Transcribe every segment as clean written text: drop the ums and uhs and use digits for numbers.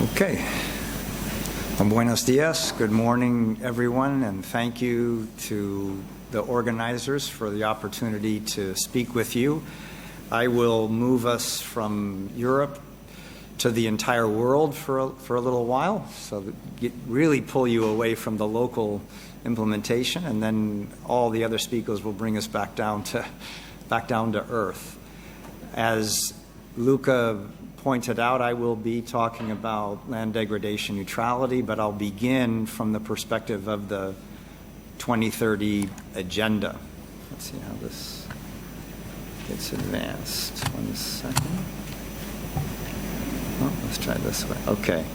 Okay. Buenos dias. Good morning, everyone, and thank you to the organizers for the opportunity to speak with you. I will move us from Europe to the entire world for a little while, so that really pull you away from the local implementation, and then all the other speakers will bring us back down to earth. As Luca pointed out, I will be talking about land degradation neutrality, but I'll begin from the perspective of the 2030 agenda. Let's see how this gets advanced. 1 second. Oh, let's try this way. Okay.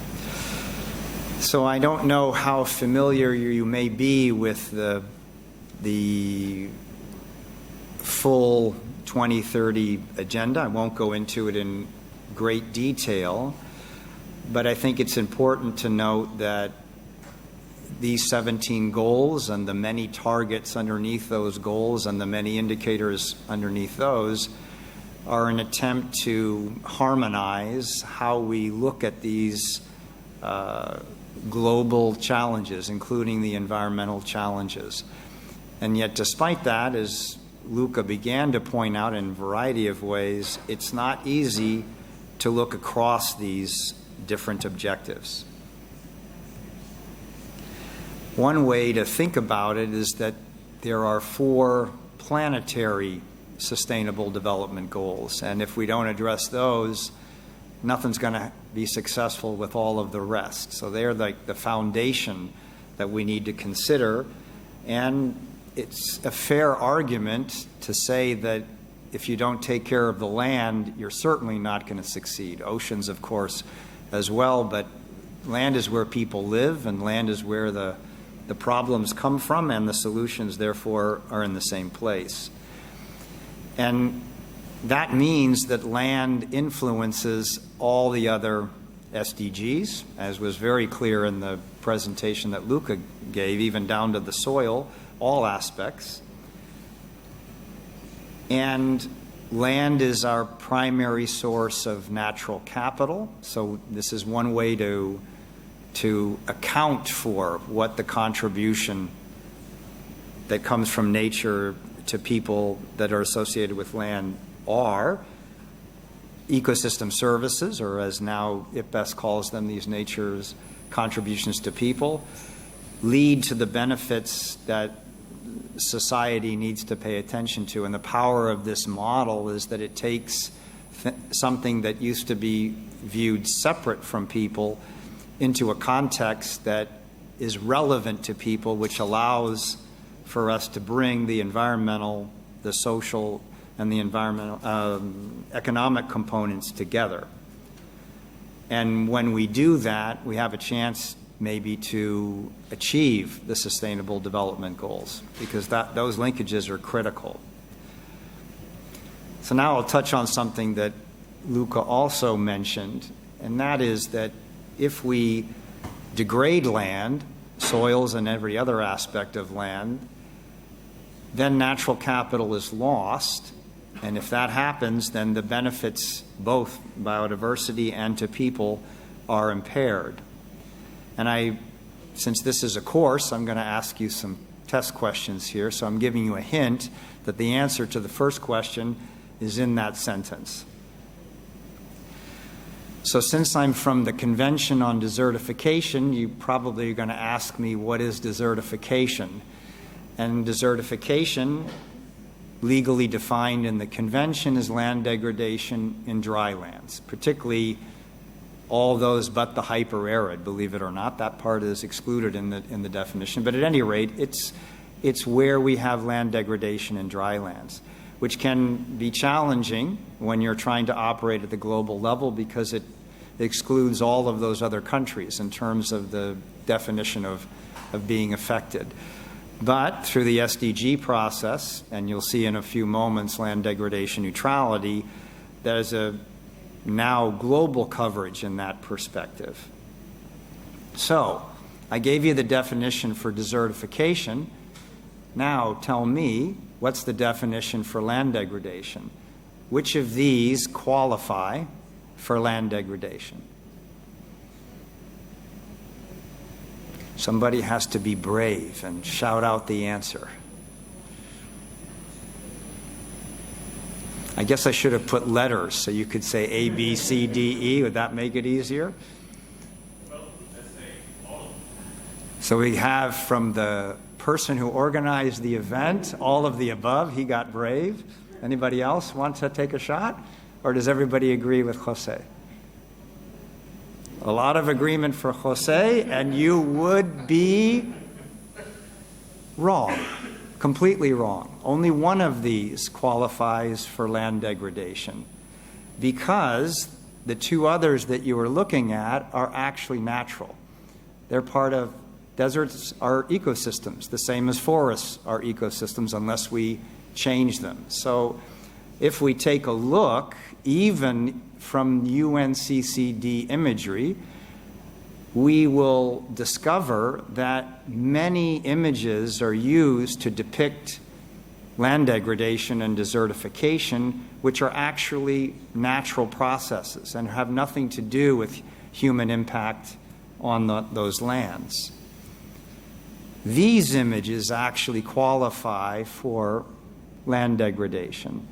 So I don't know how familiar you may be with the full 2030 agenda. I won't go into it in great detail, but I think it's important to note that these 17 goals and the many targets underneath those goals and the many indicators underneath those are an attempt to harmonize how we look at these global challenges, including the environmental challenges. And yet, despite that, as Luca began to point out in a variety of ways, it's not easy to look across these different objectives. One way to think about it is that there are 4 planetary sustainable development goals, and if we don't address those, nothing's going to be successful with all of the rest. So they're like the foundation that we need to consider, and it's a fair argument to say that if you don't take care of the land, you're certainly not going to succeed. Oceans, of course, as well, but land is where people live, and land is where the problems come from, and the solutions, therefore, are in the same place. And that means that land influences all the other SDGs, as was very clear in the presentation that Luca gave, even down to the soil, all aspects. And land is our primary source of natural capital, so this is one way to account for what the contribution that comes from nature to people that are associated with land are. Ecosystem services, or as now IPBES calls them, these nature's contributions to people, lead to the benefits that society needs to pay attention to. And the power of this model is that it takes something that used to be viewed separate from people into a context that is relevant to people, which allows for us to bring the environmental, the social, and the environmental economic components together. And when we do that, we have a chance maybe to achieve the Sustainable Development Goals, because those linkages are critical. So now I'll touch on something that Luca also mentioned, and that is that if we degrade land, soils and every other aspect of land, then natural capital is lost. And if that happens, then the benefits, both biodiversity and to people, are impaired. And since this is a course, I'm going to ask you some test questions here. So I'm giving you a hint that the answer to the first question is in that sentence. So since I'm from the Convention on Desertification, you probably are going to ask me, what is desertification? And desertification, legally defined in the Convention, is land degradation in dry lands, particularly all those but the hyper-arid, believe it or not. That part is excluded in the definition. But at any rate, it's where we have land degradation in dry lands, which can be challenging when you're trying to operate at the global level, because it excludes all of those other countries in terms of the definition of being affected. But through the SDG process, and you'll see in a few moments land degradation neutrality, there's a now global coverage in that perspective. So I gave you the definition for desertification. Now tell me, what's the definition for land degradation? Which of these qualify for land degradation? Somebody has to be brave and shout out the answer. I guess I should have put letters so you could say A, B, C, D, E. Would that make it easier? Well, let's say all. So we have from the person who organized the event, all of the above. He got brave. Anybody else want to take a shot? Or does everybody agree with Jose? A lot of agreement for Jose, and you would be wrong, completely wrong. Only one of these qualifies for land degradation because the two others that you were looking at are actually natural. They're part of deserts are ecosystems, the same as forests are ecosystems unless we change them. So if we take a look, even from UNCCD imagery, we will discover that many images are used to depict land degradation and desertification, which are actually natural processes and have nothing to do with human impact on those lands. These images actually qualify for land degradation.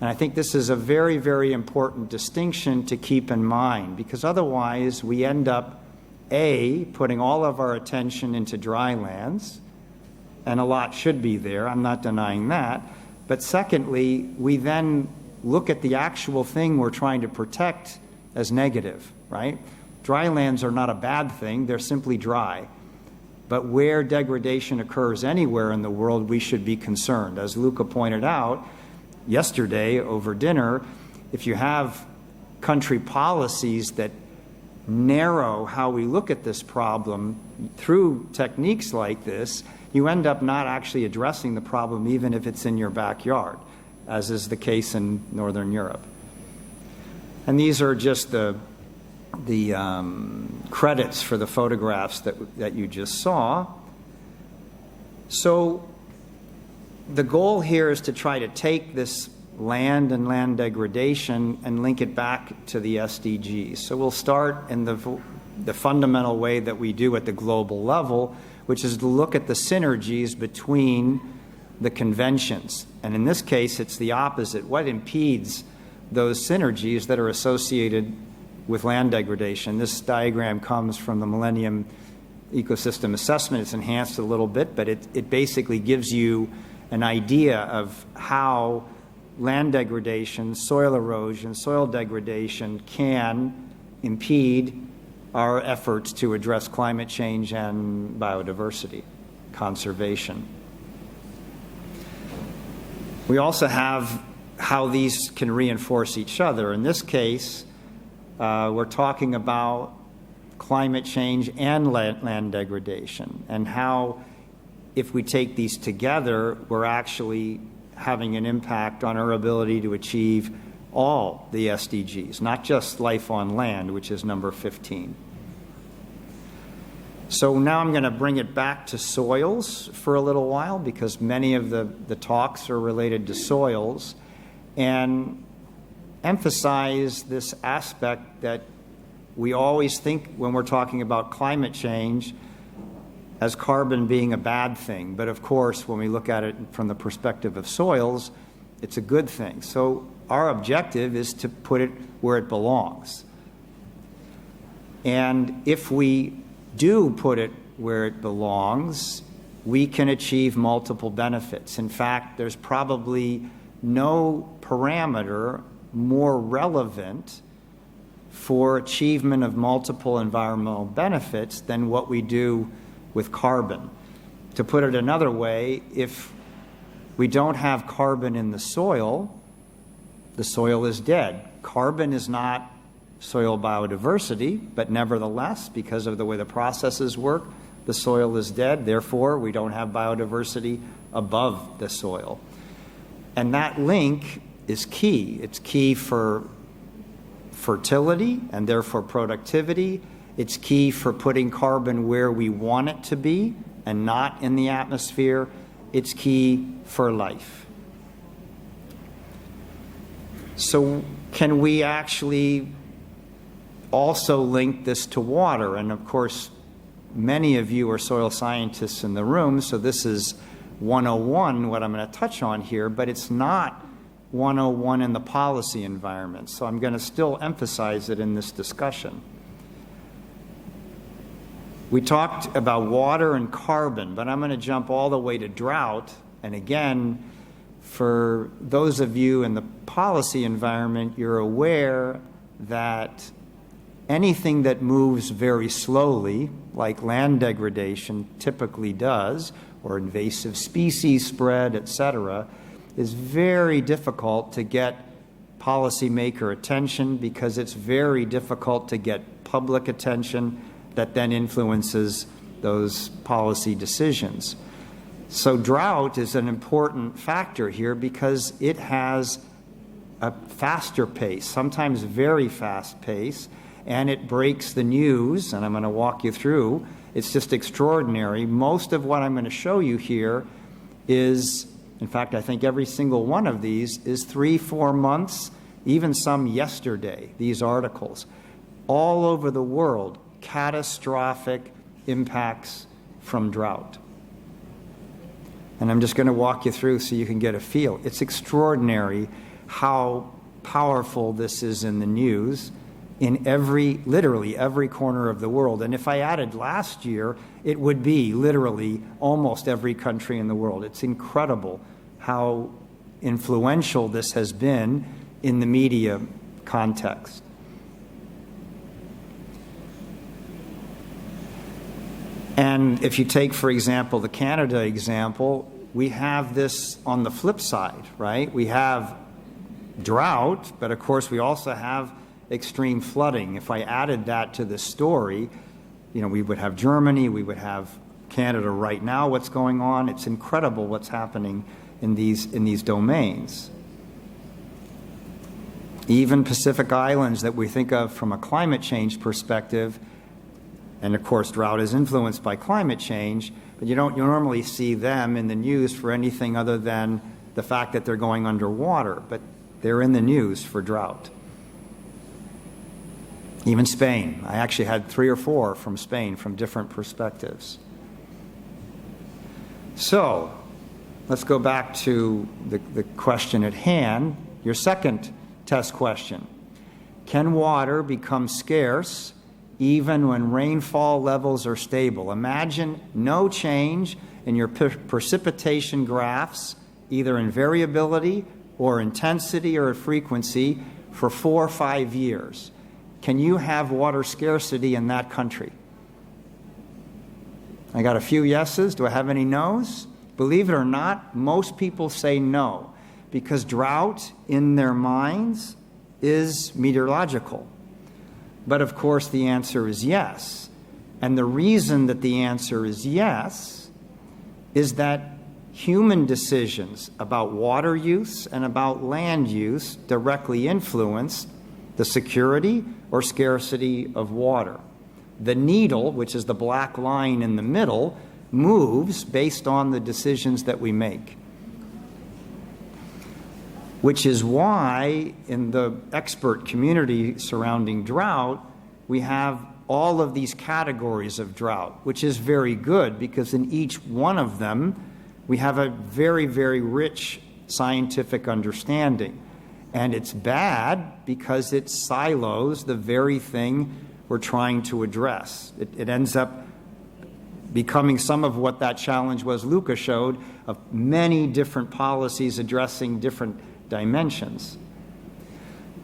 And I think this is a very, very important distinction to keep in mind, because otherwise we end up, A, putting all of our attention into dry lands, and a lot should be there, I'm not denying that, but secondly, we then look at the actual thing we're trying to protect as negative, right? Dry lands are not a bad thing, they're simply dry. But where degradation occurs anywhere in the world, we should be concerned. As Luca pointed out yesterday over dinner, if you have country policies that narrow how we look at this problem through techniques like this, you end up not actually addressing the problem even if it's in your backyard, as is the case in Northern Europe. And these are just the credits for the photographs that you just saw. So the goal here is to try to take this land and land degradation and link it back to the SDGs. So we'll start in the fundamental way that we do at the global level, which is to look at the synergies between the conventions. And in this case, it's the opposite. What impedes those synergies that are associated with land degradation? This diagram comes from the Millennium Ecosystem Assessment. It's enhanced a little bit, but it basically gives you an idea of how land degradation, soil erosion, soil degradation can impede our efforts to address climate change and biodiversity conservation. We also have how these can reinforce each other. In this case, we're talking about climate change and land degradation, and how if we take these together, we're actually having an impact on our ability to achieve all the SDGs, not just life on land, which is number 15. So now I'm going to bring it back to soils for a little while, because many of the talks are related to soils, and emphasize this aspect that we always think when we're talking about climate change as carbon being a bad thing. But of course, when we look at it from the perspective of soils, it's a good thing. So our objective is to put it where it belongs. And if we do put it where it belongs, we can achieve multiple benefits. In fact, there's probably no parameter more relevant for achievement of multiple environmental benefits than what we do with carbon. To put it another way, if we don't have carbon in the soil is dead. Carbon is not soil biodiversity, but nevertheless, because of the way the processes work, the soil is dead. Therefore, we don't have biodiversity above the soil. And that link is key. It's key for fertility and therefore productivity. It's key for putting carbon where we want it to be and not in the atmosphere. It's key for life. So can we actually also link this to water? And of course, many of you are soil scientists in the room, so this is 101, what I'm going to touch on here, but it's not 101 in the policy environment, so I'm going to still emphasize it in this discussion. We talked about water and carbon, but I'm going to jump all the way to drought, and again, for those of you in the policy environment, you're aware that anything that moves very slowly, like land degradation typically does, or invasive species spread, etc., is very difficult to get policymaker attention because it's very difficult to get public attention that then influences those policy decisions. So drought is an important factor here because it has a faster pace, sometimes very fast pace, and it breaks the news, and I'm going to walk you through. It's just extraordinary. Most of what I'm going to show you here is, in fact, I think every single one of these is 3-4 months, even some yesterday, these articles. All over the world, catastrophic impacts from drought. And I'm just going to walk you through so you can get a feel. It's extraordinary how powerful this is in the news in literally every corner of the world. And if I added last year, it would be literally almost every country in the world. It's incredible how influential this has been in the media context. And if you take, for example, the Canada example, we have this on the flip side, right? We have drought, but of course we also have extreme flooding. If I added that to the story, you know, we would have Germany, we would have Canada right now, what's going on. It's incredible what's happening in these domains. Even Pacific Islands that we think of from a climate change perspective, and of course drought is influenced by climate change, but you don't normally see them in the news for anything other than the fact that they're going underwater, but they're in the news for drought. Even Spain. I actually had 3 or 4 from Spain from different perspectives. So let's go back to the question at hand, your second test question. Can water become scarce even when rainfall levels are stable? Imagine no change in your precipitation graphs, either in variability or intensity or frequency for 4 or 5 years. Can you have water scarcity in that country? I got a few yeses. Do I have any no's? Believe it or not, most people say no, because drought in their minds is meteorological. But of course the answer is yes. And the reason that the answer is yes is that human decisions about water use and about land use directly influence the security or scarcity of water. The needle, which is the black line in the middle, moves based on the decisions that we make. Which is why in the expert community surrounding drought, we have all of these categories of drought, which is very good because in each one of them, we have a very, very rich scientific understanding. And it's bad because it silos the very thing we're trying to address. It ends up becoming some of what that challenge was Luca showed, of many different policies addressing different dimensions.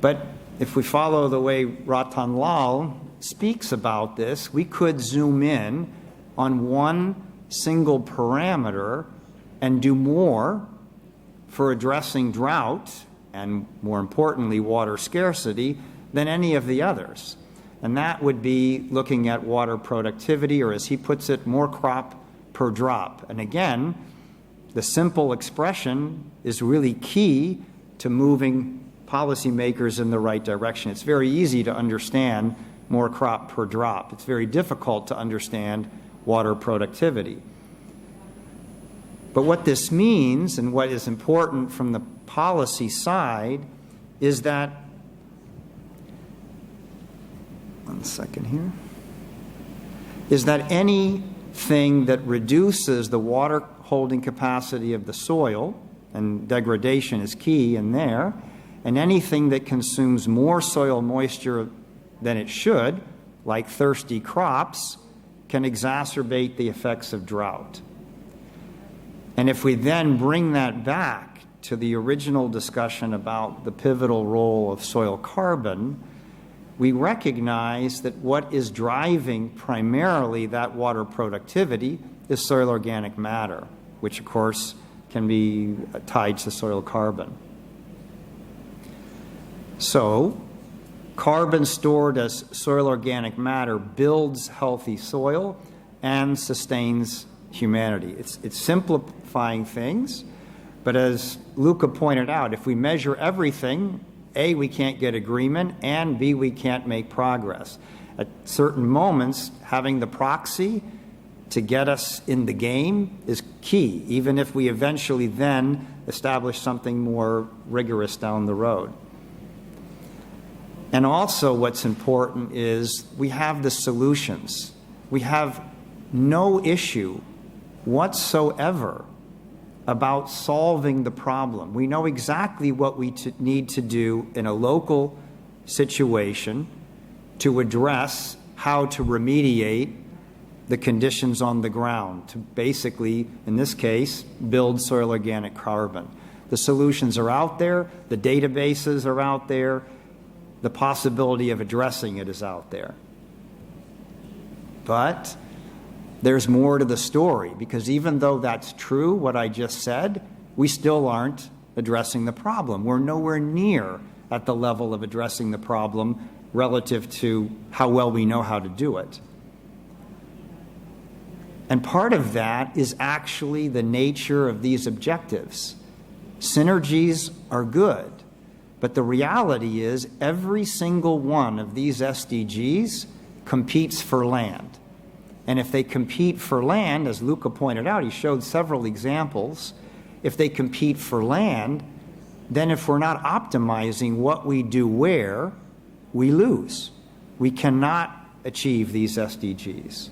But if we follow the way Ratan Lal speaks about this, we could zoom in on one single parameter and do more for addressing drought and, more importantly, water scarcity than any of the others. And that would be looking at water productivity, or as he puts it, more crop per drop. And again, the simple expression is really key to moving policymakers in the right direction. It's very easy to understand more crop per drop. It's very difficult to understand water productivity. But what this means, and what is important from the policy side, is that, one second here, is that anything that reduces the water holding capacity of the soil, and degradation is key in there, and anything that consumes more soil moisture than it should, like thirsty crops, can exacerbate the effects of drought. And if we then bring that back to the original discussion about the pivotal role of soil carbon, we recognize that what is driving primarily that water productivity is soil organic matter, which of course can be tied to soil carbon. So, carbon stored as soil organic matter builds healthy soil and sustains humanity. It's simplifying things, but as Luca pointed out, if we measure everything, A, we can't get agreement, and B, we can't make progress. At certain moments, having the proxy to get us in the game is key, even if we eventually then establish something more rigorous down the road. And also what's important is we have the solutions. We have no issue whatsoever about solving the problem. We know exactly what we need to do in a local situation to address how to remediate the conditions on the ground, to basically, in this case, build soil organic carbon. The solutions are out there, the databases are out there, the possibility of addressing it is out there. But there's more to the story, because even though that's true, what I just said, we still aren't addressing the problem. We're nowhere near at the level of addressing the problem relative to how well we know how to do it. And part of that is actually the nature of these objectives. Synergies are good, but the reality is every single one of these SDGs competes for land. And if they compete for land, as Luca pointed out, he showed several examples, if they compete for land, then if we're not optimizing what we do where, we lose. We cannot achieve these SDGs.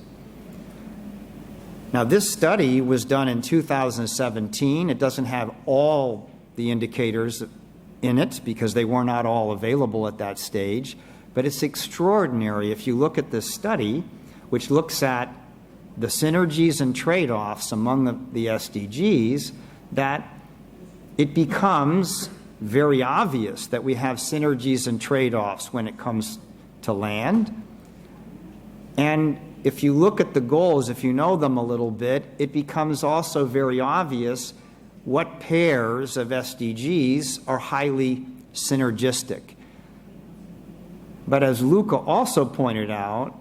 Now, this study was done in 2017. It doesn't have all the indicators in it because they were not all available at that stage, but it's extraordinary if you look at this study, which looks at the synergies and trade-offs among the SDGs, that it becomes very obvious that we have synergies and trade-offs when it comes to land. And if you look at the goals, if you know them a little bit, it becomes also very obvious what pairs of SDGs are highly synergistic. But as Luca also pointed out,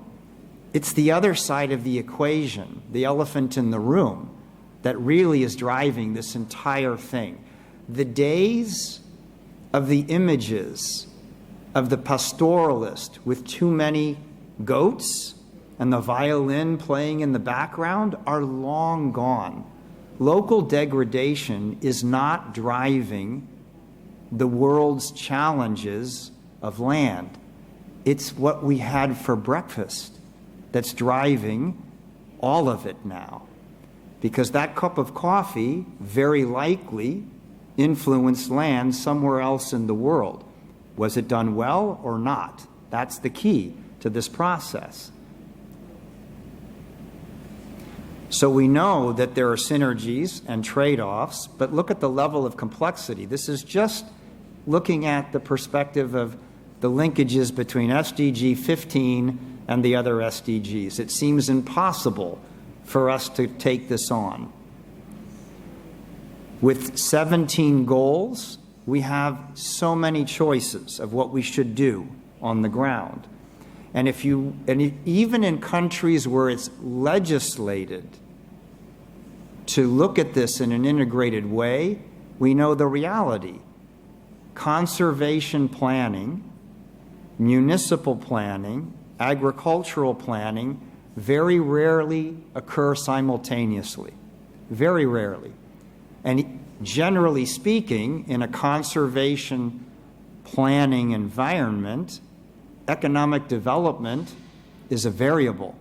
it's the other side of the equation, the elephant in the room, that really is driving this entire thing. The days of the images of the pastoralist with too many goats and the violin playing in the background are long gone. Local degradation is not driving the world's challenges of land. It's what we had for breakfast that's driving all of it now. Because that cup of coffee very likely influenced land somewhere else in the world. Was it done well or not? That's the key to this process. So we know that there are synergies and trade-offs, but look at the level of complexity. This is just looking at the perspective of the linkages between SDG 15 and the other SDGs. It seems impossible for us to take this on. With 17 goals, we have so many choices of what we should do on the ground. And even in countries where it's legislated to look at this in an integrated way, we know the reality. Conservation planning, municipal planning, agricultural planning very rarely occur simultaneously. Very rarely. And generally speaking, in a conservation planning environment, economic development is a variable.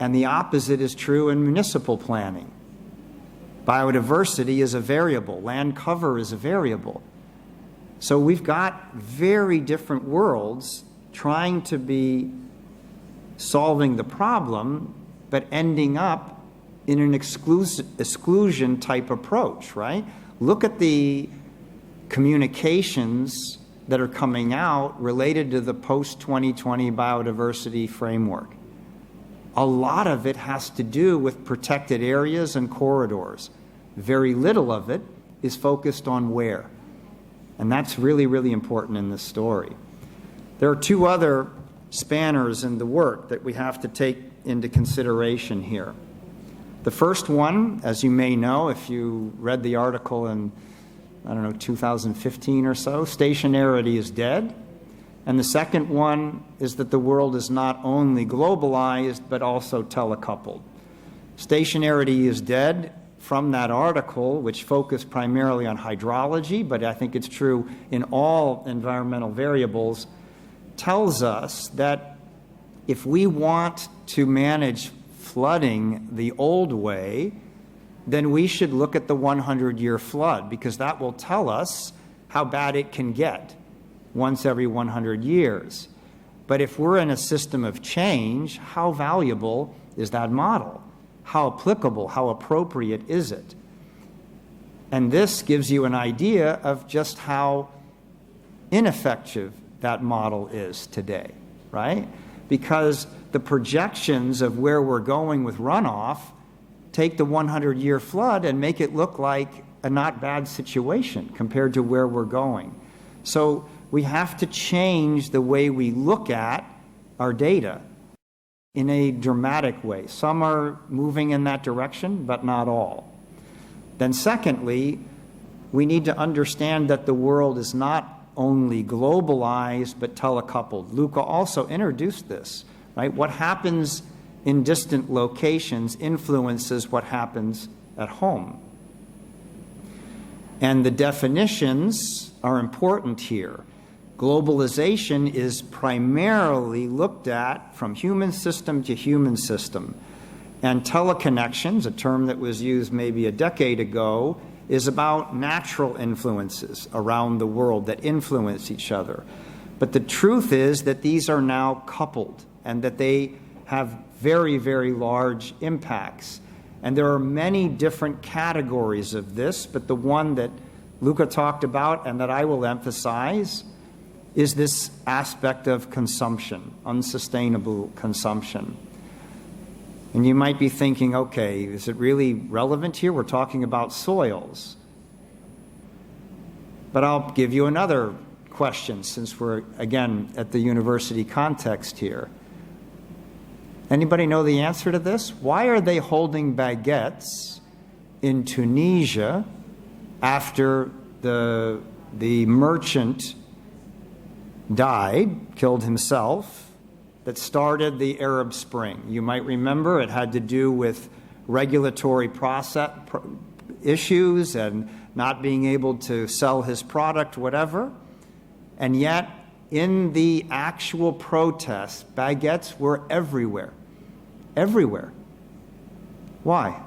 And the opposite is true in municipal planning. Biodiversity is a variable. Land cover is a variable. So we've got very different worlds trying to be solving the problem, but ending up in an exclusion type approach, right? Look at the communications that are coming out related to the post-2020 biodiversity framework. A lot of it has to do with protected areas and corridors. Very little of it is focused on where. And that's really, really important in this story. There are two other spanners in the work that we have to take into consideration here. The first one, as you may know, if you read the article in, 2015 or so, stationarity is dead. And the second one is that the world is not only globalized, but also telecoupled. Stationarity is dead from that article, which focused primarily on hydrology, but I think it's true in all environmental variables, tells us that if we want to manage flooding the old way, then we should look at the 100-year flood, because that will tell us how bad it can get once every 100 years. But if we're in a system of change, how valuable is that model? How applicable, how appropriate is it? And this gives you an idea of just how ineffective that model is today, right? Because the projections of where we're going with runoff take the 100-year flood and make it look like a not bad situation compared to where we're going. So we have to change the way we look at our data in a dramatic way. Some are moving in that direction, but not all. Then secondly, we need to understand that the world is not only globalized, but telecoupled. Luca also introduced this, right? What happens in distant locations influences what happens at home. And the definitions are important here. Globalization is primarily looked at from human system to human system. And teleconnections, a term that was used maybe a decade ago, is about natural influences around the world that influence each other. But the truth is that these are now coupled and that they have very, very large impacts. And there are many different categories of this, but the one that Luca talked about and that I will emphasize is this aspect of consumption, unsustainable consumption. And you might be thinking, okay, is it really relevant here? We're talking about soils. But I'll give you another question since we're, again, at the university context here. Anybody know the answer to this? Why are they holding baguettes in Tunisia after the merchant died, killed himself, that started the Arab Spring? You might remember it had to do with regulatory process issues and not being able to sell his product, whatever. And yet, in the actual protests, baguettes were everywhere. Everywhere. Why?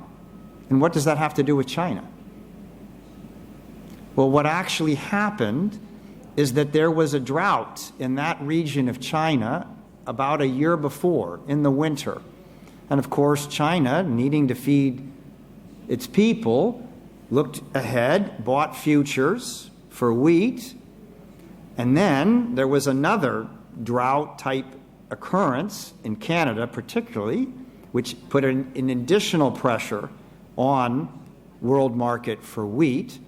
And what does that have to do with China? Well, what actually happened is that there was a drought in that region of China about a year before, in the winter. And of course, China, needing to feed its people, looked ahead, bought futures for wheat, and then there was another drought-type occurrence in Canada particularly, which put an additional pressure on world market for wheat.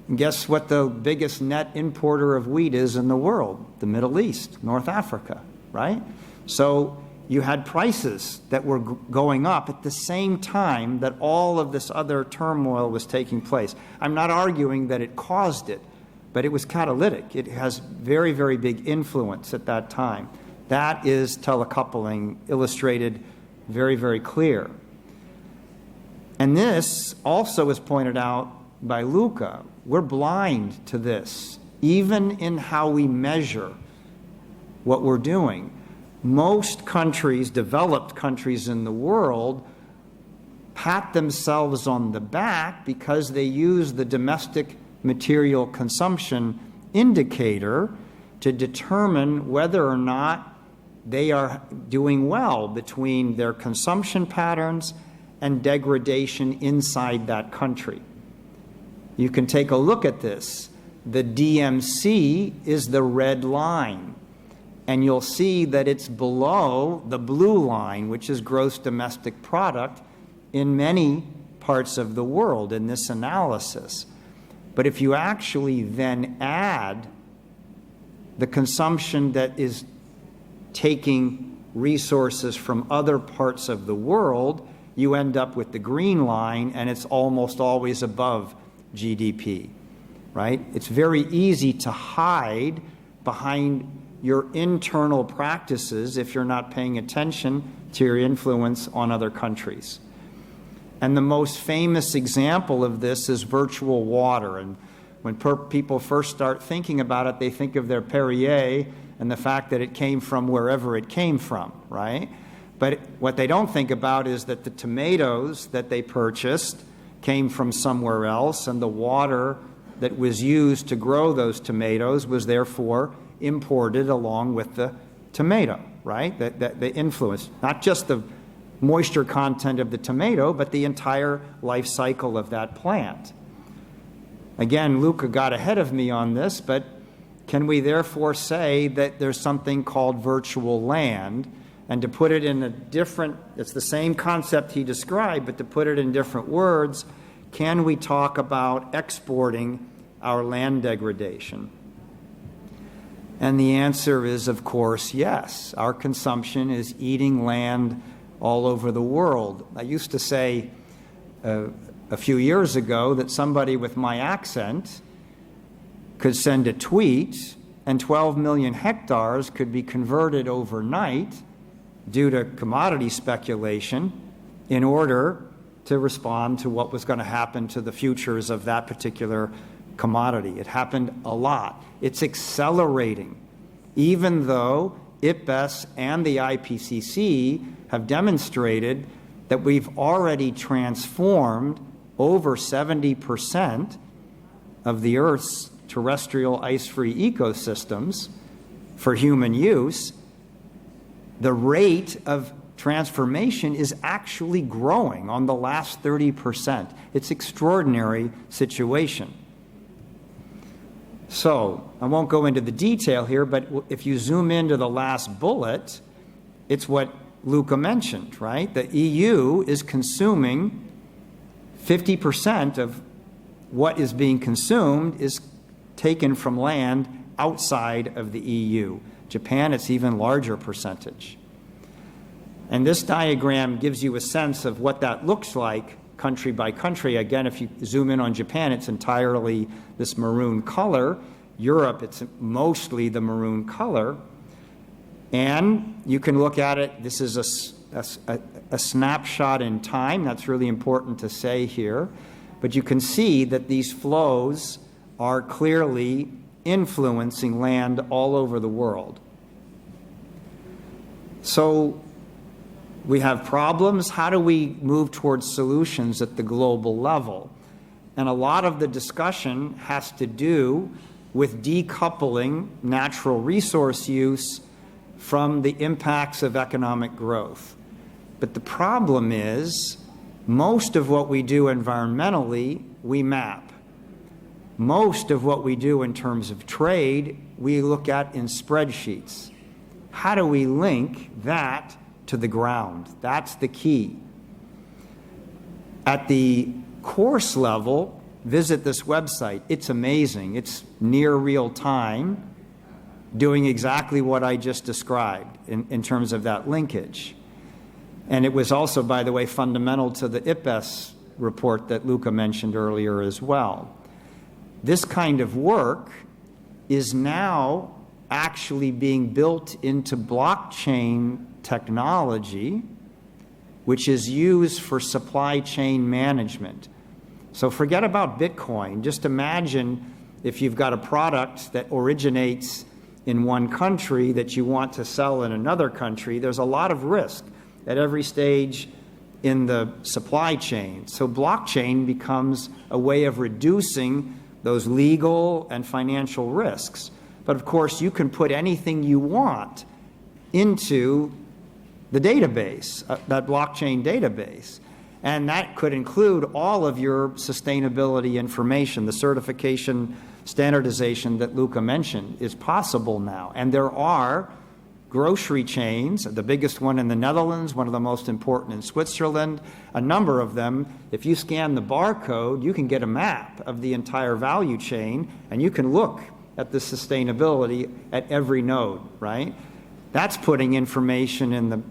And guess what the biggest net importer of wheat is in the world? The Middle East, North Africa, right? So you had prices that were going up at the same time that all of this other turmoil was taking place. I'm not arguing that it caused it, but it was catalytic. It has very, very big influence at that time. That is telecoupling illustrated very, very clear. And this also is pointed out by Luca. We're blind to this, even in how we measure what we're doing. most countries, developed countries in the world, pat themselves on the back because they use the domestic material consumption indicator to determine whether or not they are doing well between their consumption patterns and degradation inside that country. You can take a look at this. The DMC is the red line, and you'll see that it's below the blue line, which is gross domestic product, in many parts of the world in this analysis. But if you actually then add the consumption that is taking resources from other parts of the world, you end up with the green line, and it's almost always above GDP, right? It's very easy to hide behind your internal practices if you're not paying attention to your influence on other countries. And the most famous example of this is virtual water. And when people first start thinking about it, they think of their Perrier and the fact that it came from wherever it came from, right? But what they don't think about is that the tomatoes that they purchased came from somewhere else, and the water that was used to grow those tomatoes was therefore imported along with the tomato, right? The influence, not just the moisture content of the tomato, but the entire life cycle of that plant. Again, Luca got ahead of me on this, but can we therefore say that there's something called virtual land? And to put it in a different, it's the same concept he described, but to put it in different words, can we talk about exporting our land degradation? And the answer is, of course, yes. Our consumption is eating land all over the world. I used to say a few years ago that somebody with my accent could send a tweet and 12 million hectares could be converted overnight due to commodity speculation in order to respond to what was going to happen to the futures of that particular commodity. It happened a lot. It's accelerating, even though IPBES and the IPCC have demonstrated that we've already transformed over 70% of the Earth's terrestrial ice-free ecosystems for human use. The rate of transformation is actually growing on the last 30%. It's an extraordinary situation. So I won't go into the detail here, but if you zoom into the last bullet, it's what Luca mentioned, right? The EU is consuming 50% of what is being consumed is taken from land outside of the EU. Japan, it's even larger percentage. And this diagram gives you a sense of what that looks like country by country. Again, if you zoom in on Japan, it's entirely this maroon color. Europe, it's mostly the maroon color. And you can look at it, this is a snapshot in time. That's really important to say here. But you can see that these flows are clearly influencing land all over the world. So we have problems. How do we move towards solutions at the global level? And a lot of the discussion has to do with decoupling natural resource use from the impacts of economic growth. But the problem is, most of what we do environmentally, we map. Most of what we do in terms of trade, we look at in spreadsheets. How do we link that to the ground? That's the key. At the course level, visit this website. It's amazing. It's near real time, doing exactly what I just described in terms of that linkage. And it was also, by the way, fundamental to the IPBES report that Luca mentioned earlier as well. This kind of work is now actually being built into blockchain technology, which is used for supply chain management. So forget about Bitcoin. Just imagine if you've got a product that originates in one country that you want to sell in another country, there's a lot of risk at every stage in the supply chain. So blockchain becomes a way of reducing those legal and financial risks. But of course, you can put anything you want into the database, that blockchain database. And that could include all of your sustainability information. The certification standardization that Luca mentioned is possible now. And there are grocery chains, the biggest one in the Netherlands, one of the most important in Switzerland, a number of them. If you scan the barcode, you can get a map of the entire value chain, and you can look at the sustainability at every node, right? That's putting information in the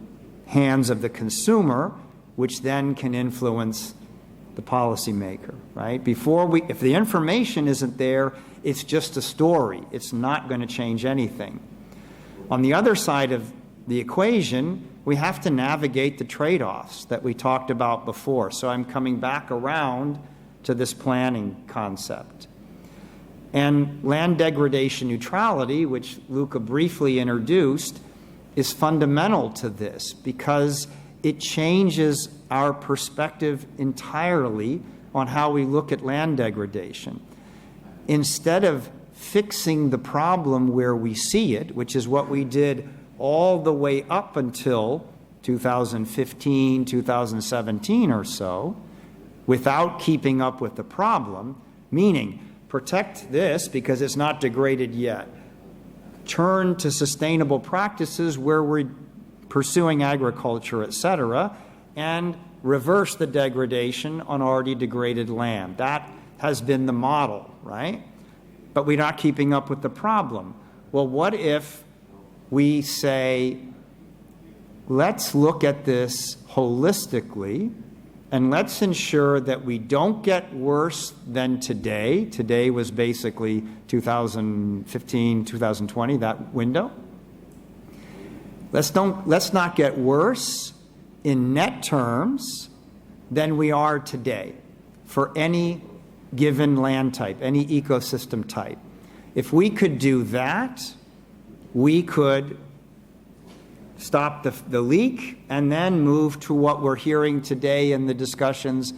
hands of the consumer, which then can influence the policymaker, right? If the information isn't there, it's just a story. It's not going to change anything. On the other side of the equation, we have to navigate the trade-offs that we talked about before. So I'm coming back around to this planning concept. And land degradation neutrality, which Luca briefly introduced, is fundamental to this because it changes our perspective entirely on how we look at land degradation. Instead of fixing the problem where we see it, which is what we did all the way up until 2015, 2017 or so, without keeping up with the problem, meaning protect this because it's not degraded yet. Turn to sustainable practices where we're pursuing agriculture, etc., and reverse the degradation on already degraded land. That has been the model, right? But we're not keeping up with the problem. Well, what if we say, let's look at this holistically, and let's ensure that we don't get worse than today. Today was basically 2015, 2020, that window. Let's not get worse in net terms than we are today for any given land type, any ecosystem type. If we could do that, we could stop the leak and then move to what we're hearing today in the discussions,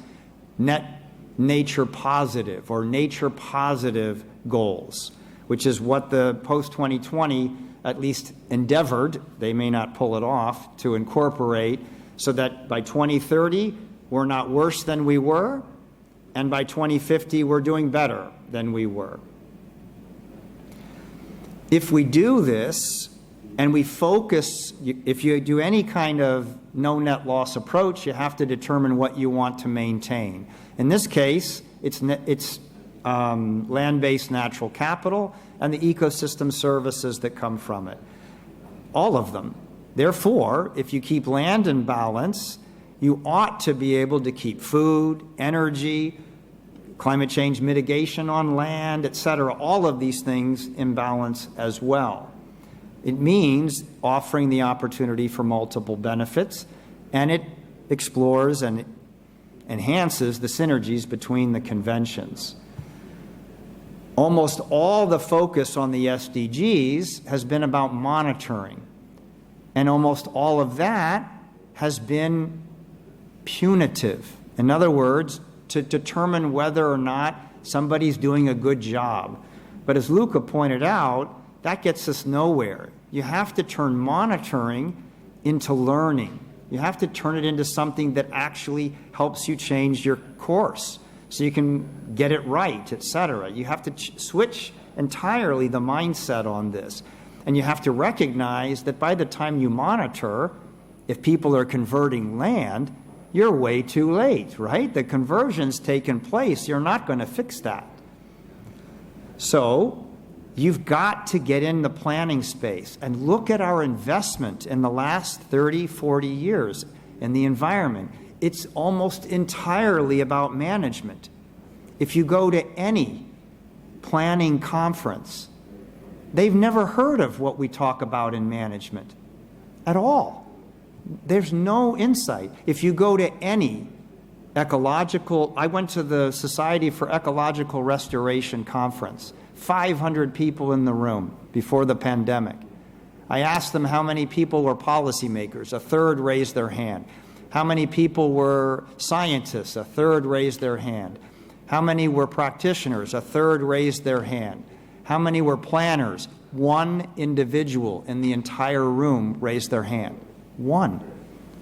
net nature positive or nature positive goals, which is what the post-2020 at least endeavored, they may not pull it off, to incorporate so that by 2030 we're not worse than we were, and by 2050 we're doing better than we were. If we do this and we focus, if you do any kind of no net loss approach, you have to determine what you want to maintain. In this case, it's land-based natural capital and the ecosystem services that come from it. All of them. Therefore, if you keep land in balance, you ought to be able to keep food, energy, climate change mitigation on land, etc., all of these things in balance as well. It means offering the opportunity for multiple benefits, and it explores and enhances the synergies between the conventions. Almost all the focus on the SDGs has been about monitoring, and almost all of that has been punitive. In other words, to determine whether or not somebody's doing a good job. But as Luca pointed out, that gets us nowhere. You have to turn monitoring into learning. You have to turn it into something that actually helps you change your course so you can get it right, etc. You have to switch entirely the mindset on this. And you have to recognize that by the time you monitor, if people are converting land, you're way too late, right? The conversion's taken place. You're not going to fix that. So you've got to get in the planning space and look at our investment in the last 30, 40 years in the environment. It's almost entirely about management. If you go to any planning conference, they've never heard of what we talk about in management at all. There's no insight. If you go to any I went to the Society for Ecological Restoration conference, 500 people in the room before the pandemic. I asked them how many people were policymakers. A third raised their hand. How many people were scientists? A third raised their hand. How many were practitioners? A third raised their hand. How many were planners? One individual in the entire room raised their hand. One.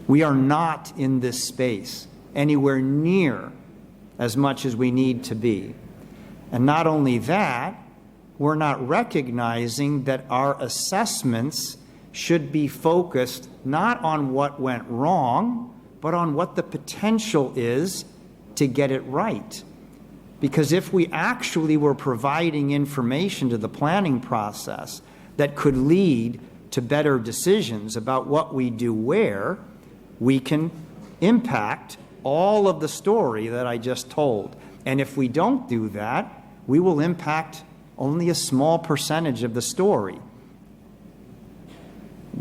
We are not in this space anywhere near as much as we need to be. And not only that, we're not recognizing that our assessments should be focused not on what went wrong, but on what the potential is to get it right. Because if we actually were providing information to the planning process that could lead to better decisions about what we do where, we can impact all of the story that I just told. And if we don't do that, we will impact only a small percentage of the story.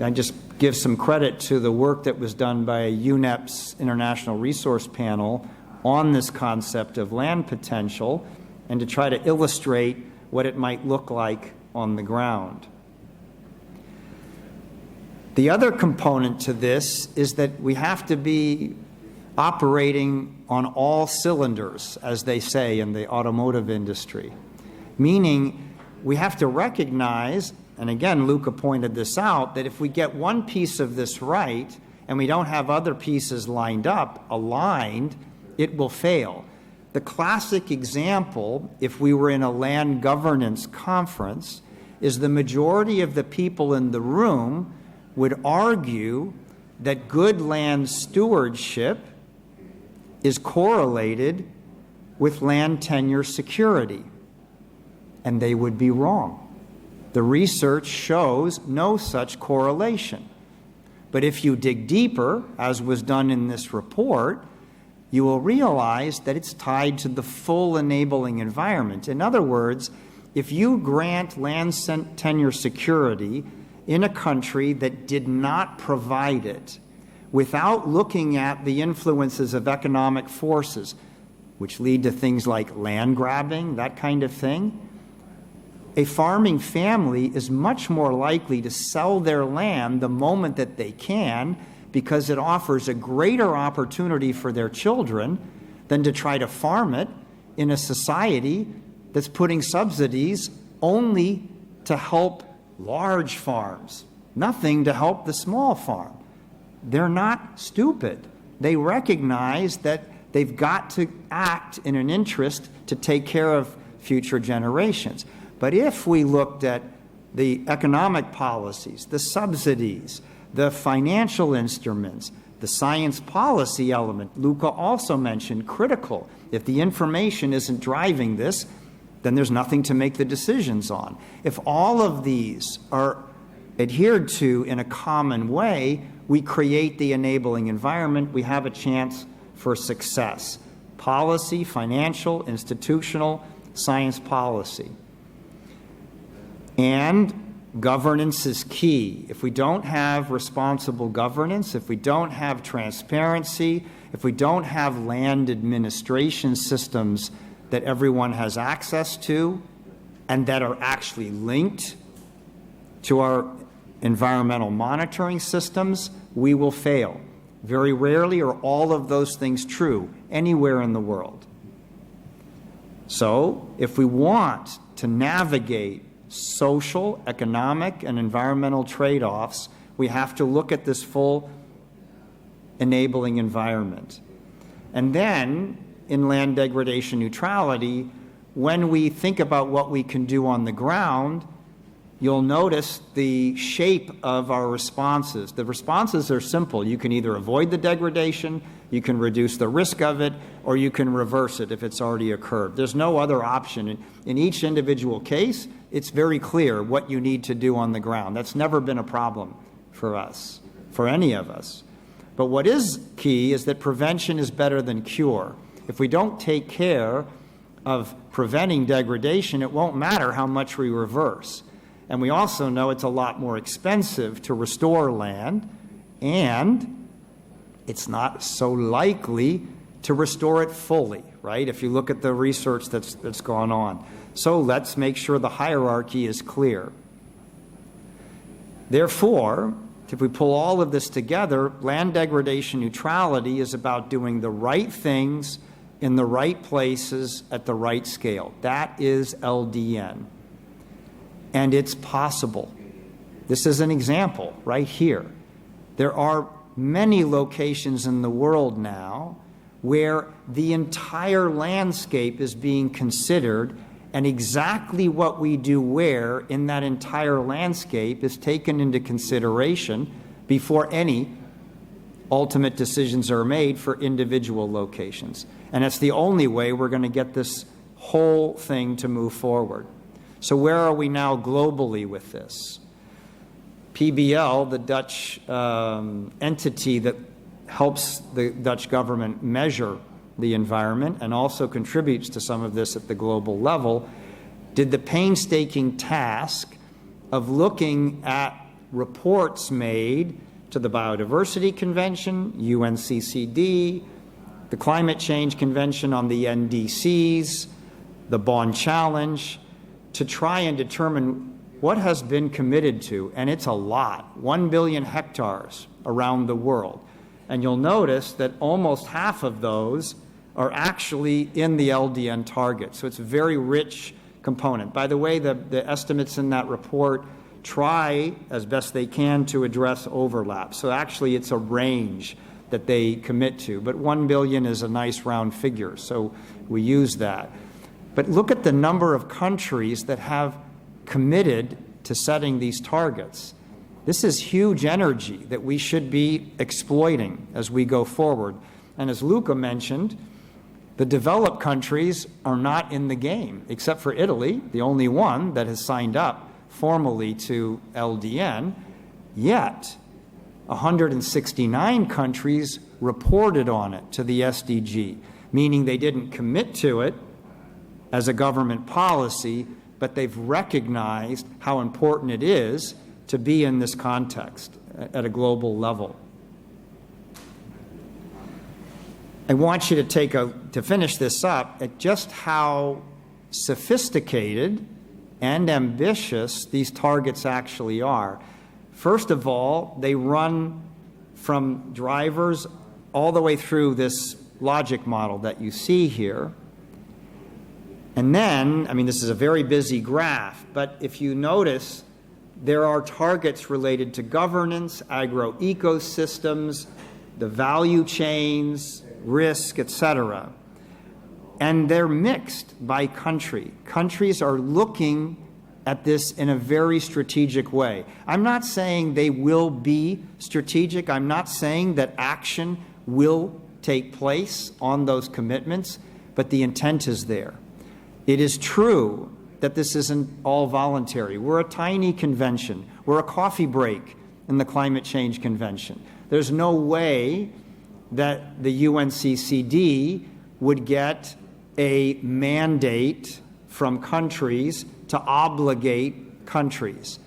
I just give some credit to the work that was done by UNEP's International Resource Panel on this concept of land potential and to try to illustrate what it might look like on the ground. The other component to this is that we have to be operating on all cylinders, as they say in the automotive industry, meaning we have to recognize, and again, Luca pointed this out, that if we get one piece of this right and we don't have other pieces lined up, aligned, it will fail. The classic example, if we were in a land governance conference, is the majority of the people in the room would argue that good land stewardship is correlated with land tenure security. And they would be wrong. The research shows no such correlation. But if you dig deeper, as was done in this report, you will realize that it's tied to the full enabling environment. In other words, if you grant land tenure security in a country that did not provide it, without looking at the influences of economic forces, which lead to things like land grabbing, that kind of thing, a farming family is much more likely to sell their land the moment that they can because it offers a greater opportunity for their children than to try to farm it in a society that's putting subsidies only to help large farms, nothing to help the small farm. They're not stupid. They recognize that they've got to act in an interest to take care of future generations. But if we looked at the economic policies, the subsidies, the financial instruments, the science policy element, Luca also mentioned, critical. If the information isn't driving this, then there's nothing to make the decisions on. If all of these are adhered to in a common way, we create the enabling environment, we have a chance for success. Policy, financial, institutional, science policy. And governance is key. If we don't have responsible governance, if we don't have transparency, if we don't have land administration systems that everyone has access to and that are actually linked to our environmental monitoring systems, we will fail. Very rarely are all of those things true anywhere in the world. So, if we want to navigate social, economic, and environmental trade-offs, we have to look at this full enabling environment. And then, in land degradation neutrality, when we think about what we can do on the ground, you'll notice the shape of our responses. The responses are simple. You can either avoid the degradation, you can reduce the risk of it, or you can reverse it if it's already occurred. There's no other option. In each individual case, it's very clear what you need to do on the ground. That's never been a problem for us, for any of us. But what is key is that prevention is better than cure. If we don't take care of preventing degradation, it won't matter how much we reverse. And we also know it's a lot more expensive to restore land, and it's not so likely to restore it fully, right? If you look at the research that's gone on. So let's make sure the hierarchy is clear. Therefore, if we pull all of this together, land degradation neutrality is about doing the right things in the right places at the right scale. That is LDN. And it's possible. This is an example right here. There are many locations in the world now where the entire landscape is being considered, and exactly what we do where in that entire landscape is taken into consideration before any ultimate decisions are made for individual locations. And it's the only way we're going to get this whole thing to move forward. So where are we now globally with this? PBL, the Dutch entity that helps the Dutch government measure the environment and also contributes to some of this at the global level, did the painstaking task of looking at reports made to the Biodiversity Convention, UNCCD, the Climate Change Convention on the NDCs, the Bonn Challenge, to try and determine what has been committed to, and it's a lot, 1 billion hectares around the world. And you'll notice that almost half of those are actually in the LDN target. So it's a very rich component. By the way, the estimates in that report try as best they can to address overlap. So actually it's a range that they commit to. But 1 billion is a nice round figure, so we use that. But look at the number of countries that have committed to setting these targets. This is huge energy that we should be exploiting as we go forward. And as Luca mentioned, the developed countries are not in the game, except for Italy, the only one that has signed up formally to LDN, yet 169 countries reported on it to the SDG, meaning they didn't commit to it as a government policy, but they've recognized how important it is to be in this context at a global level. I want you to finish this up at just how sophisticated and ambitious these targets actually are. First of all, they run from drivers all the way through this logic model that you see here. And then, I mean, this is a very busy graph, but if you notice, there are targets related to governance, agroecosystems, the value chains, risk, etc. And they're mixed by country. Countries are looking at this in a very strategic way. I'm not saying they will be strategic. I'm not saying that action will take place on those commitments, but the intent is there. It is true that this isn't all voluntary. We're a tiny convention. We're a coffee break in the Climate Change Convention. There's no way that the UNCCD would get a mandate from countries to obligate countries.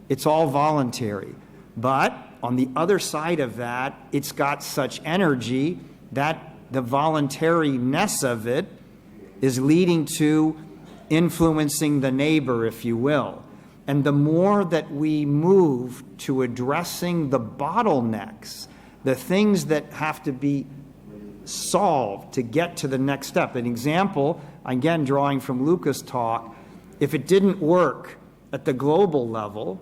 It's all voluntary. But on the other side of that, it's got such energy that the voluntariness of it is leading to influencing the neighbor, if you will. And the more that we move to addressing the bottlenecks, the things that have to be solved to get to the next step. An example, again, drawing from Luca's talk, if it didn't work at the global level,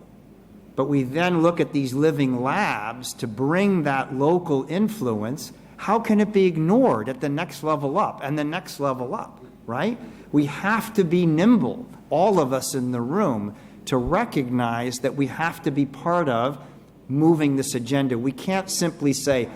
but we then look at these living labs to bring that local influence, how can it be ignored at the next level up and the next level up, right? We have to be nimble, all of us in the room, to recognize that we have to be part of moving this agenda. We can't simply say,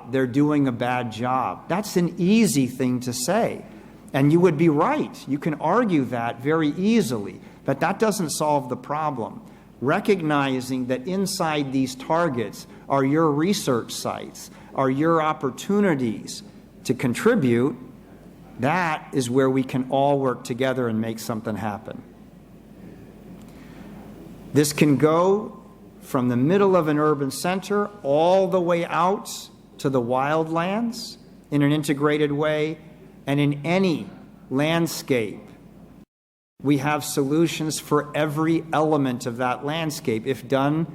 they're doing a bad job. That's an easy thing to say. And you would be right. You can argue that very easily, but that doesn't solve the problem. Recognizing that inside these targets are your research sites, are your opportunities to contribute, that is where we can all work together and make something happen. This can go from the middle of an urban center all the way out to the wildlands in an integrated way, and in any landscape, we have solutions for every element of that landscape, if done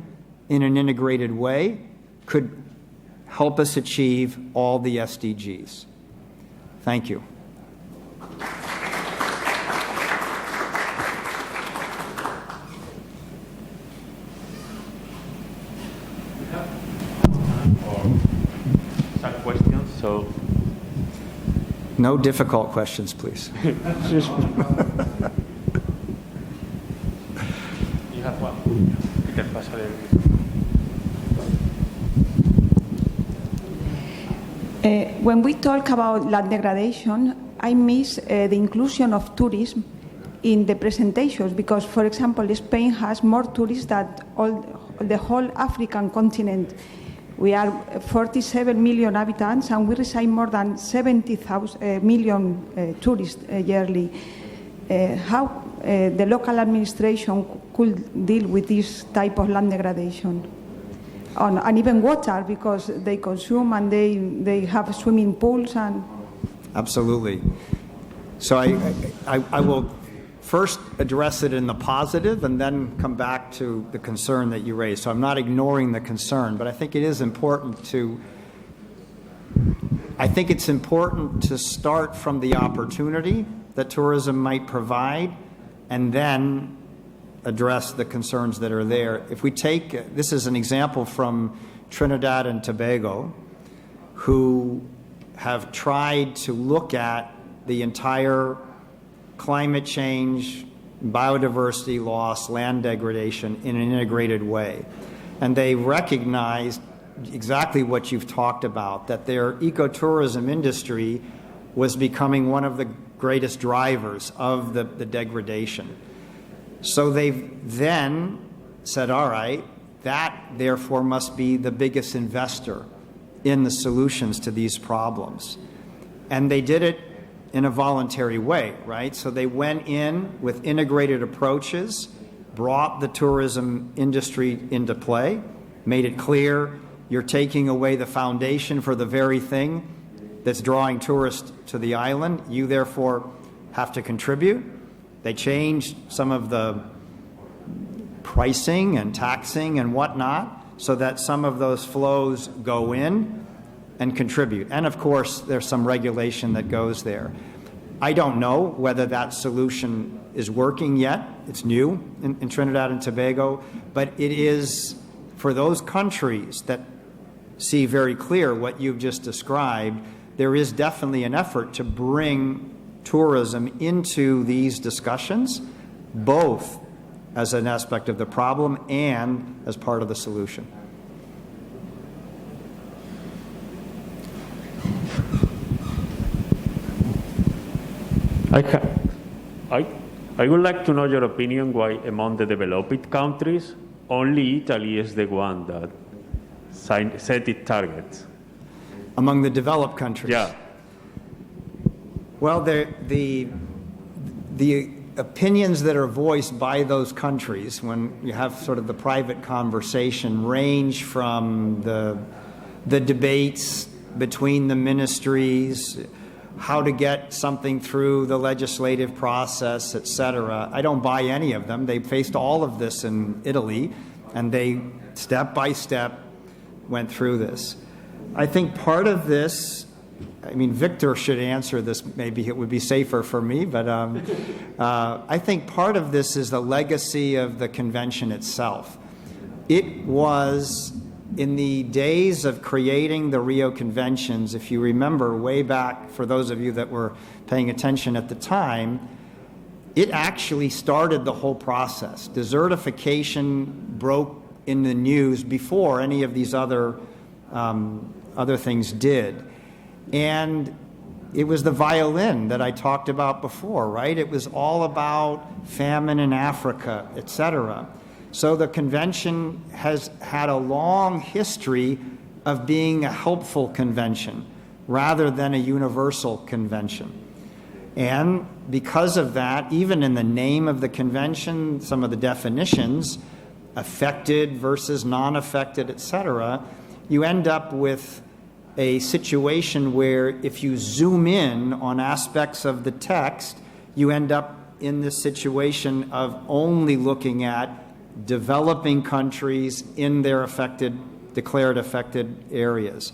in an integrated way, could help us achieve all the SDGs. Thank you. Some questions, so No difficult questions, please. you have one. Peter, pásale. When we talk about land degradation, I miss the inclusion of tourism in the presentations because, for example, Spain has more tourists than the whole African continent. We are 47 million inhabitants and we receive more than 70 million tourists yearly. How the local administration could deal with this type of land degradation? And even water, because they consume and they have swimming pools and... Absolutely. So I will first address it in the positive and then come back to the concern that you raised. So I'm not ignoring the concern, but I think it is important to start from the opportunity that tourism might provide and then address the concerns that are there. If we take, this is an example from Trinidad and Tobago, who have tried to look at the entire climate change, biodiversity loss, land degradation in an integrated way. And they recognized exactly what you've talked about, that their ecotourism industry was becoming one of the greatest drivers of the degradation. So they've then said, all right, that therefore must be the biggest investor in the solutions to these problems. And they did it in a voluntary way, right? So they went in with integrated approaches, brought the tourism industry into play, made it clear you're taking away the foundation for the very thing that's drawing tourists to the island. You therefore have to contribute. They changed some of the pricing and taxing and whatnot so that some of those flows go in and contribute. And of course, there's some regulation that goes there. I don't know whether that solution is working yet. It's new in Trinidad and Tobago, but it is for those countries that see very clear what you've just described. There is definitely an effort to bring tourism into these discussions, both as an aspect of the problem and as part of the solution. I would like to know your opinion why among the developed countries, only Italy is the one that set its targets. Among the developed countries? Yeah. Well, the opinions that are voiced by those countries, when you have sort of the private conversation, range from the debates between the ministries, how to get something through the legislative process, etc. I don't buy any of them. They faced all of this in Italy, and they, step by step, went through this. I think part of this, I mean, Victor should answer this, maybe it would be safer for me, but I think part of this is the legacy of the convention itself. It was, in the days of creating the Rio Conventions, if you remember way back, for those of you that were paying attention at the time, it actually started the whole process. Desertification broke in the news before any of these other things did. And it was the violin that I talked about before, right? It was all about famine in Africa, etc. So the convention has had a long history of being a helpful convention rather than a universal convention. And because of that, even in the name of the convention, some of the definitions, affected versus non-affected, etc., you end up with a situation where if you zoom in on aspects of the text, you end up in this situation of only looking at developing countries in their declared affected areas.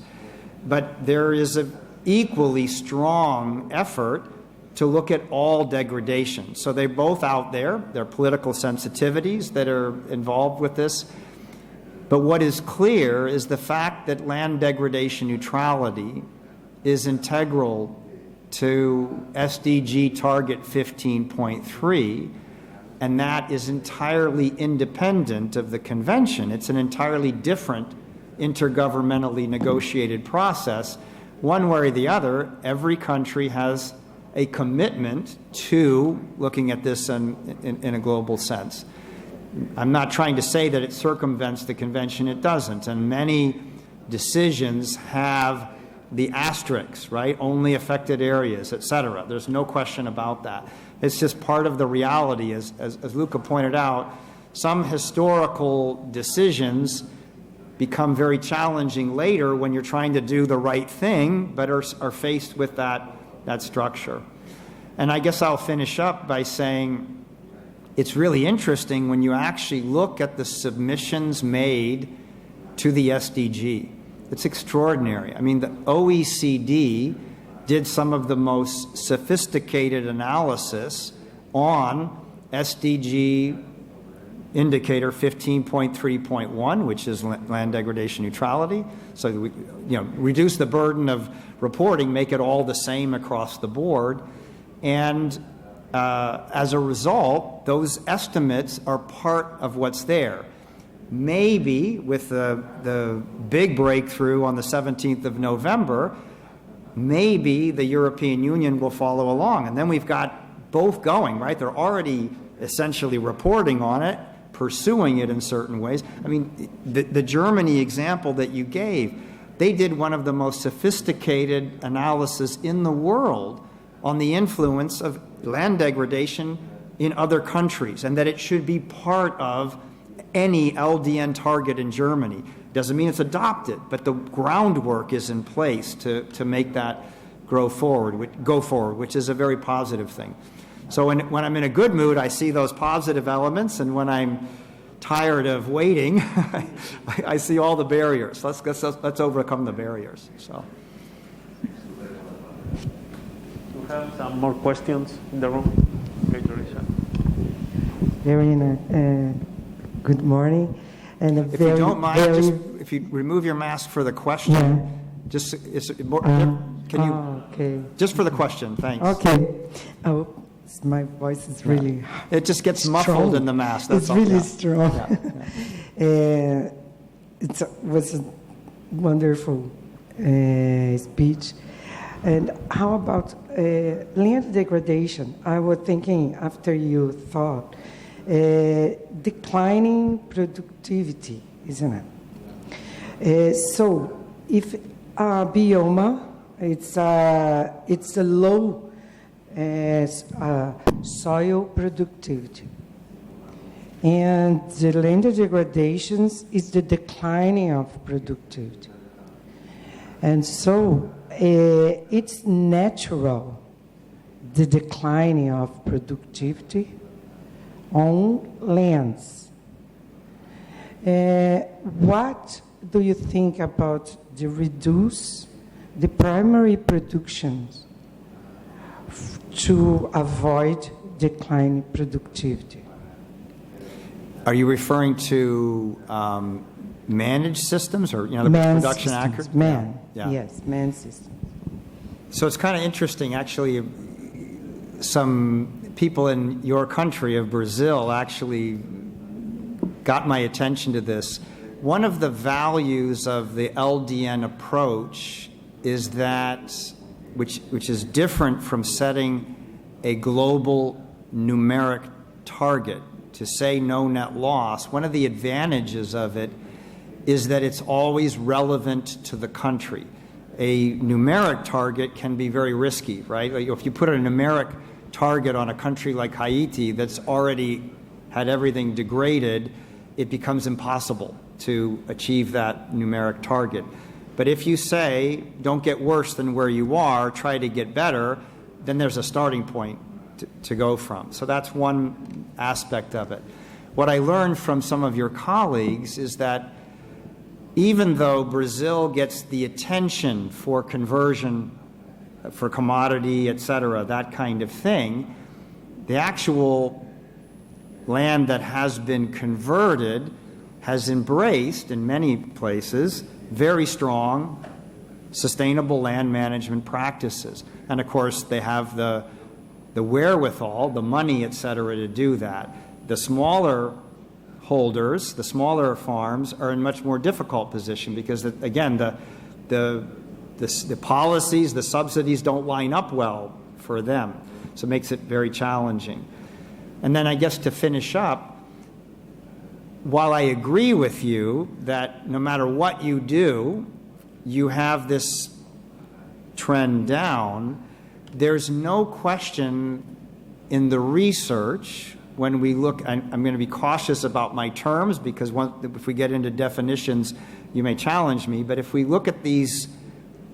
But there is an equally strong effort to look at all degradation. So they're both out there. There are political sensitivities that are involved with this. But what is clear is the fact that land degradation neutrality is integral to SDG target 15.3, and that is entirely independent of the convention. It's an entirely different intergovernmentally negotiated process. One way or the other, every country has a commitment to looking at this in a global sense. I'm not trying to say that it circumvents the convention. It doesn't. And many decisions have the asterisks, right? Only affected areas, et cetera. There's no question about that. It's just part of the reality. As Luca pointed out, some historical decisions become very challenging later when you're trying to do the right thing, but are faced with that structure. And I guess I'll finish up by saying it's really interesting when you actually look at the submissions made to the SDG. It's extraordinary. I mean, the OECD did some of the most sophisticated analysis on SDG indicator 15.3.1, which is land degradation neutrality. So we, reduce the burden of reporting, make it all the same across the board. And as a result, those estimates are part of what's there. Maybe with the big breakthrough on the 17th of November, maybe the European Union will follow along. And then we've got both going, right? They're already essentially reporting on it, pursuing it in certain ways. I mean, the Germany example that you gave, they did one of the most sophisticated analysis in the world on the influence of land degradation in other countries, and that it should be part of any LDN target in Germany. Doesn't mean it's adopted, but the groundwork is in place to make that go forward, which is a very positive thing. So when I'm in a good mood, I see those positive elements, and when I'm tired of waiting, I see all the barriers. Let's overcome the barriers. So. We have some more questions in the room. Okay, Teresa. Very good morning. And if you don't mind, if you remove your mask for the question, okay. Just for the question, thanks. Okay. Oh, my voice is really It just gets strong. muffled in the mask. That's it's all. really strong. Yeah. It was a wonderful speech. And how about land degradation? I was thinking after you thought, declining productivity, isn't it? So if a bioma, it's a low soil productivity, and the land degradations is the declining of productivity, and so it's natural, the declining of productivity on lands. What do you think about the reduce the primary productions to avoid declining productivity? Are you referring to managed systems, or the production accuracy? Yes, man systems. So it's kind of interesting, actually. Some people in your country of Brazil actually got my attention to this. One of the values of the LDN approach is that, which is different from setting a global numeric target to say no net loss. One of the advantages of it is that it's always relevant to the country. A numeric target can be very risky, right? Like if you put a numeric target on a country like Haiti that's already had everything degraded, it becomes impossible to achieve that numeric target. But if you say, don't get worse than where you are, try to get better, then there's a starting point to go from. So that's one aspect of it. What I learned from some of your colleagues is that even though Brazil gets the attention for conversion, for commodity, et cetera, that kind of thing, the actual land that has been converted has embraced, in many places, very strong, sustainable land management practices. And of course, they have the wherewithal, the money, et cetera, to do that. The smaller holders, the smaller farms, are in much more difficult position because, again, the policies, the subsidies don't line up well for them. So it makes it very challenging. And then I guess to finish up, while I agree with you that no matter what you do, you have this trend down, there's no question in the research when we look, I'm going to be cautious about my terms because if we get into definitions, you may challenge me, but if we look at these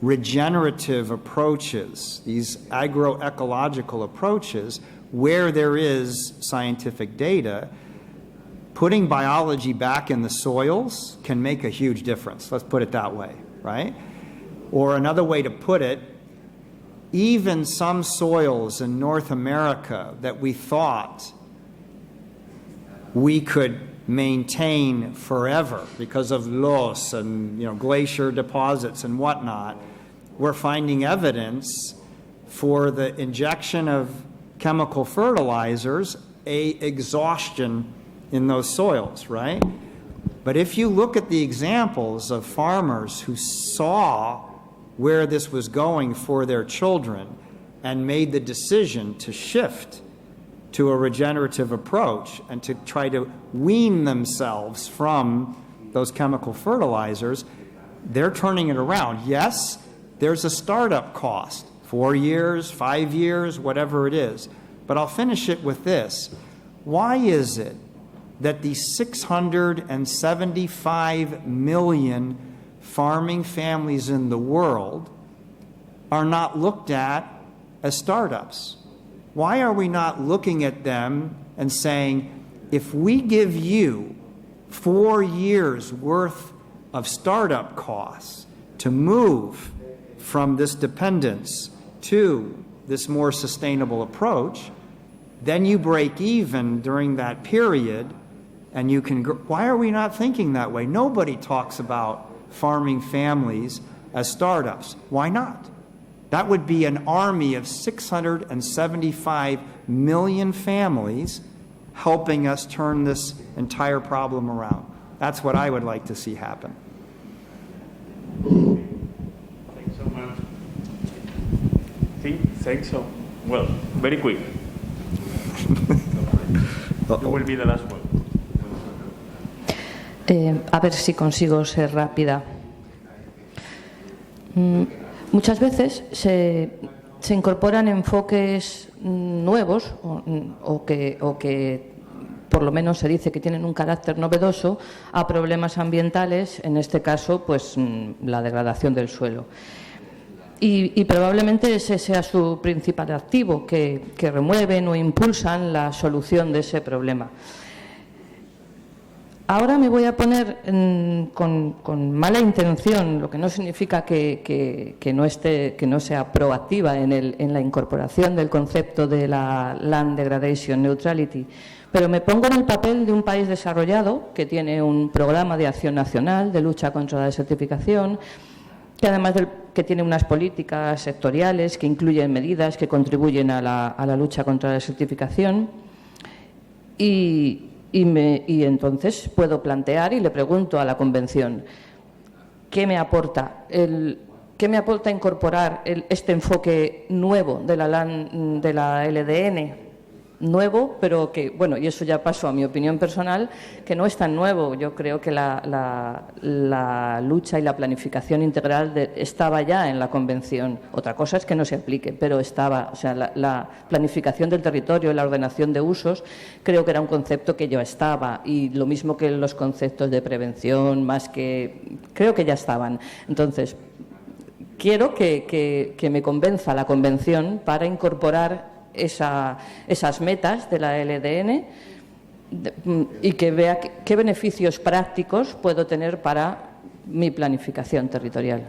regenerative approaches, these agroecological approaches, where there is scientific data, putting biology back in the soils can make a huge difference. Let's put it that way, right? Or another way to put it, even some soils in North America that we thought we could maintain forever because of loess and glacier deposits and whatnot, we're finding evidence for the injection of chemical fertilizers, exhaustion in those soils, right? But if you look at the examples of farmers who saw where this was going for their children and made the decision to shift to a regenerative approach and to try to wean themselves from those chemical fertilizers, they're turning it around. Yes, there's a startup cost, 4 years, 5 years, whatever it is. But I'll finish it with this. Why is it that the 675 million farming families in the world are not looked at as startups? Why are we not looking at them and saying, if we give you 4 years worth of startup costs to move from this dependence to this more sustainable approach, then you break even during that period and you can why are we not thinking that way? Nobody talks about farming families as startups. Why not? That would be an army of 675 million families helping us turn this entire problem around. That's what I would like to see happen. Thanks so much. Thanks so. Well, very quick. You will be the last one. A ver si consigo ser rápida. Muchas veces se incorporan enfoques nuevos o que por lo menos se dice que tienen un carácter novedoso a problemas ambientales, en este caso pues la degradación del suelo. Y probablemente ese sea su principal activo, que remueven o impulsan la solución de ese problema. Ahora me voy a poner con mala intención, lo que no significa que no sea proactiva en la incorporación del concepto de la Land Degradation Neutrality, pero me pongo en el papel de un país desarrollado que tiene un programa de acción nacional de lucha contra la desertificación, que además que tiene unas políticas sectoriales que incluyen medidas que contribuyen a la lucha contra la desertificación y entonces puedo plantear y le pregunto a la Convención, ¿qué me aporta incorporar este enfoque nuevo de la LDN nuevo, pero que, bueno, y eso ya paso a mi opinión personal, que no es tan nuevo. Yo creo que la lucha y la planificación integral estaba ya en la Convención. Otra cosa es que no se aplique, pero estaba. O sea, la planificación del territorio y la ordenación de usos creo que era un concepto que ya estaba, y lo mismo que los conceptos de prevención, creo que ya estaban. Entonces, quiero que me convenza la Convención para incorporar esas metas de la LDN y que vea qué beneficios prácticos puedo tener para mi planificación territorial.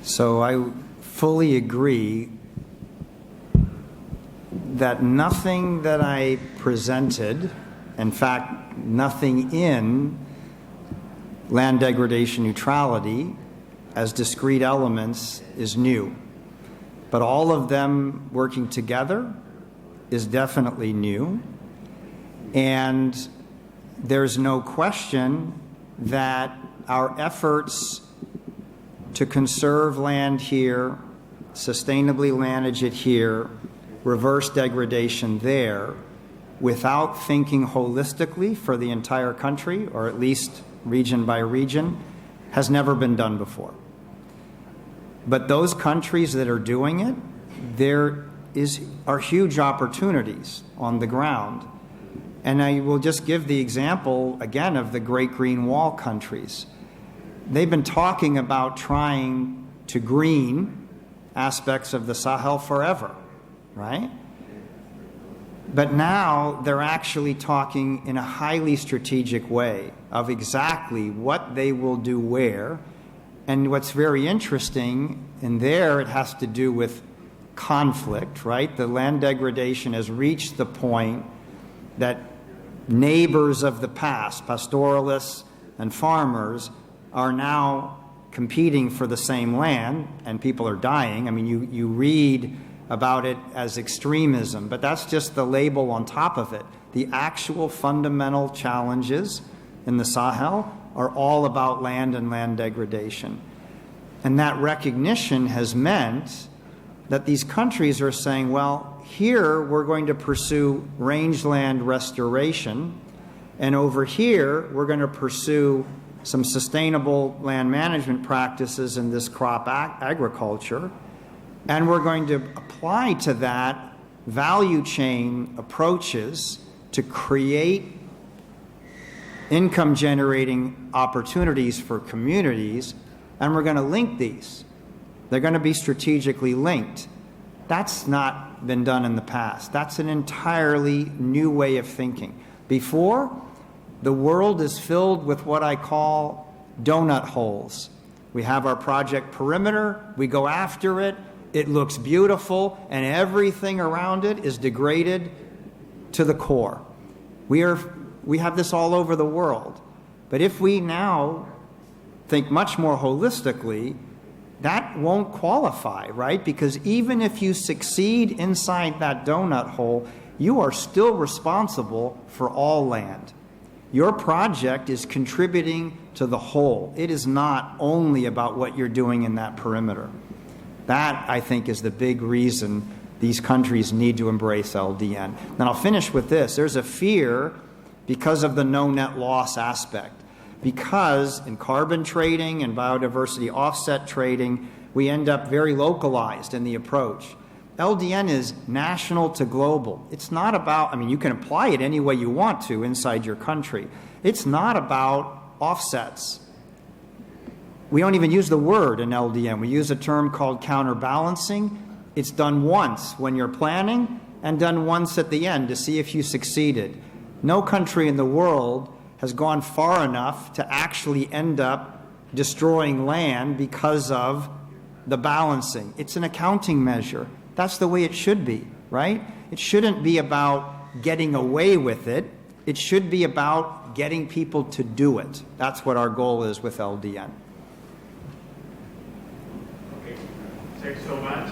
So I fully agree that nothing that I presented, in fact, nothing in land degradation neutrality as discrete elements is new. But all of them working together is definitely new. And there's no question that our efforts to conserve land here, sustainably manage it here, reverse degradation there, without thinking holistically for the entire country, or at least region by region, has never been done before. But those countries that are doing it, there are huge opportunities on the ground. And I will just give the example, again, of the Great Green Wall countries. They've been talking about trying to green aspects of the Sahel forever, right? But now they're actually talking in a highly strategic way of exactly what they will do where. And what's very interesting in there, it has to do with conflict, right? The land degradation has reached the point that neighbors of the past, pastoralists and farmers, are now competing for the same land, and people are dying. I mean, you read about it as extremism, but that's just the label on top of it. The actual fundamental challenges in the Sahel are all about land and land degradation. And that recognition has meant that these countries are saying, well, here we're going to pursue rangeland restoration, and over here we're going to pursue some sustainable land management practices in this crop agriculture, and we're going to apply to that value chain approaches to create income-generating opportunities for communities, and we're going to link these. They're going to be strategically linked. That's not been done in the past. That's an entirely new way of thinking. Before, the world is filled with what I call donut holes. We have our project perimeter, we go after it, it looks beautiful, and everything around it is degraded to the core. We have this all over the world. But if we now think much more holistically, that won't qualify, right? Because even if you succeed inside that donut hole, you are still responsible for all land. Your project is contributing to the whole. It is not only about what you're doing in that perimeter. That, I think, is the big reason these countries need to embrace LDN. And I'll finish with this. There's a fear because of the no net loss aspect. Because in carbon trading and biodiversity offset trading, we end up very localized in the approach. LDN is national to global. It's not about, I mean, you can apply it any way you want to inside your country. It's not about offsets. We don't even use the word in LDN. We use a term called counterbalancing. It's done once when you're planning and done once at the end to see if you succeeded. No country in the world has gone far enough to actually end up destroying land because of the balancing. It's an accounting measure. That's the way it should be, right? It shouldn't be about getting away with it. It should be about getting people to do it. That's what our goal is with LDN. Okay. Thanks so much.